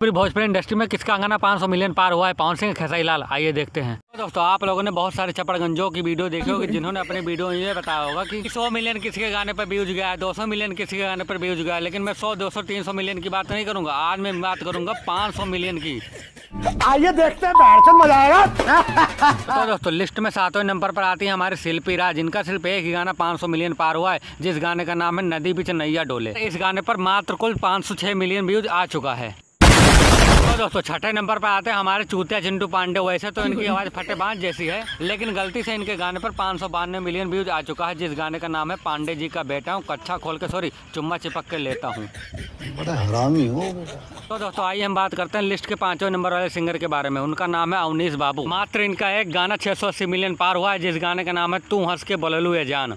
पूरी भोजपुरी इंडस्ट्री में किसका गाना 500 मिलियन पार हुआ है? पवन सिंह, खेसारी लाल। आइए देखते हैं। तो दोस्तों, आप लोगों ने बहुत सारे चपड़गंजों की वीडियो देखी होगी जिन्होंने अपने वीडियो में ये बताया होगा कि 100 मिलियन किसी के गाने पर व्यूज गया है, 200 मिलियन किसी के गाने पर व्यूज गया है। लेकिन मैं 100, 200, 300 मिलियन की बात नहीं करूंगा। आज मैं बात करूंगा 500 मिलियन की। आइए देखते हैं, बैठकर मजा आएगा। तो दोस्तों, लिस्ट में 7वें नंबर पर आती है हमारे शिल्पी राज, जिनका सिर्फ एक ही गाना 500 मिलियन पार हुआ है, जिस गाने का नाम है नदी बीच नैया डोले। इस गाने पर मात्र कुल 506 मिलियन व्यूज आ चुका है। तो दोस्तों, 6ठे नंबर पर आते हैं हमारे चूतिया चिंटू पांडे। वैसे तो इनकी आवाज़ फटे बांझ जैसी है, लेकिन गलती से इनके गाने पर 592 मिलियन व्यूज आ चुका है, जिस गाने का नाम है पांडे जी का बेटा हूँ, कच्छा खोल के सॉरी चुम्मा चिपक के लेता हूँ। बड़ा हरामी हो। तो दोस्तों, आइए हम बात करते हैं लिस्ट के 5वें नंबर वाले सिंगर के बारे में। उनका नाम है अवनीश बाबू। मात्र इनका एक गाना 680 मिलियन पार हुआ है, जिस गाने का नाम है तू हंस के बोललू ये जान।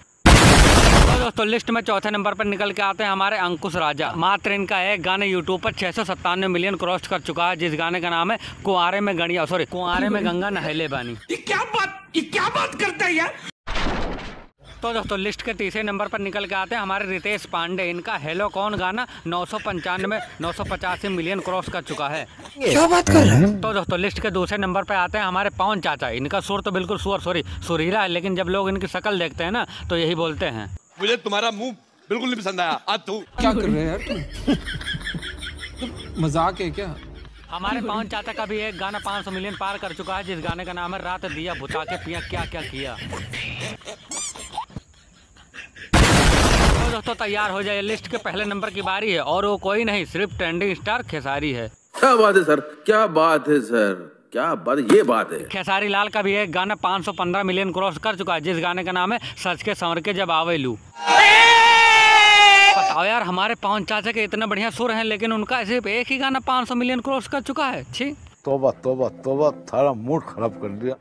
तो दोस्तों, लिस्ट में 4थे नंबर पर निकल के आते हैं हमारे अंकुश राजा। मात्र इनका एक गाना यूट्यूब पर 697 मिलियन क्रॉस कर चुका है, जिस गाने का नाम है कुंवारे में गंगा नहले बानी। ये क्या बात करता है यार। तो दोस्तों, लिस्ट के 3रे नंबर पर निकल के आते हैं हमारे रितेश पांडे। इनका हेलो कौन गाना 985 मिलियन क्रॉस कर चुका है। क्या बात कर रहे हैं। तो दोस्तों, लिस्ट के 2रे नंबर पे आते हैं हमारे पवन चाचा। इनका सुर तो बिल्कुल सुरीला है, लेकिन जब लोग इनकी शक्ल देखते हैं ना तो यही बोलते हैं, मुझे तुम्हारा मुंह बिल्कुल नहीं पसंद आया। क्या कर रहे हैं यार, मजाक है क्या? हमारे पवन चाचा का भी एक गाना 500 मिलियन पार कर चुका है, जिस गाने का नाम है रात दिया बुता के पिया क्या क्या किया। तो दोस्तों, तैयार हो जाए, लिस्ट के पहले नंबर की बारी है, और वो कोई नहीं, सिर्फ ट्रेंडिंग स्टार खेसारी है। क्या बात है सर, क्या बात है सर, क्या बात, ये बात है। खेसारी लाल का भी एक गाना 515 मिलियन क्रॉस कर चुका है, जिस गाने का नाम है सच के संवर के जब आवेलू। बताओ यार, हमारे पवन चाचा के इतने बढ़िया सुर हैं, लेकिन उनका सिर्फ एक ही गाना 500 मिलियन क्रॉस कर चुका है। छी, तोबा तोबा तोबा, थारा मूड खराब कर दिया।